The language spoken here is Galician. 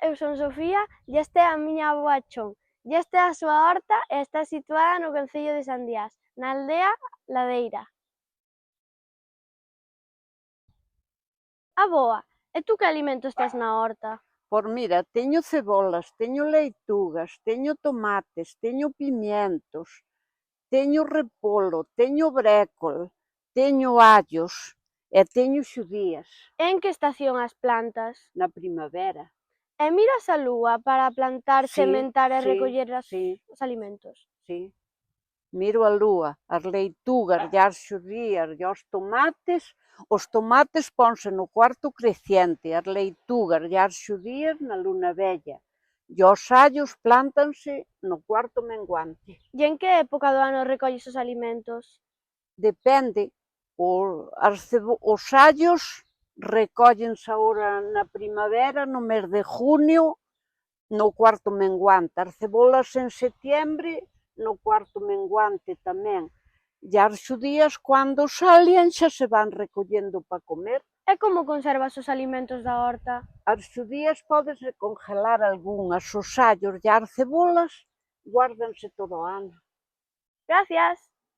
eu son Sofía e esta é a miña avoa Chon. E esta é a súa horta e está situada no concello de Sandiás, na aldea Ladeira. Avoa, e tú que alimentos tes na horta? Pois mira, teño cebolas, teño leitugas, teño tomates, teño pimientos, teño repolo, teño brécol, teño allos e teño xudías. En que estación as plantas? Na primavera. E miras a lúa para plantar, sementar e recoller os alimentos? Sí. Miro a lúa, as leitugas e as xudías e os tomates ponse no cuarto creciente, as leitugas e as xudías na luna vella, e os allos plántanse no cuarto menguante. E en que época do ano recolles os alimentos? Depende, os allos recóllense agora na primavera, no mes de junio, no cuarto menguante, as cebolas en setiembre, no cuarto menguante tamén, e as xudías cando salen xa se van recollendo para comer. E como conservas os alimentos da horta? As xudías pódense congelar algunhas, os allos e as cebolas guárdanse todo o ano. Gracias!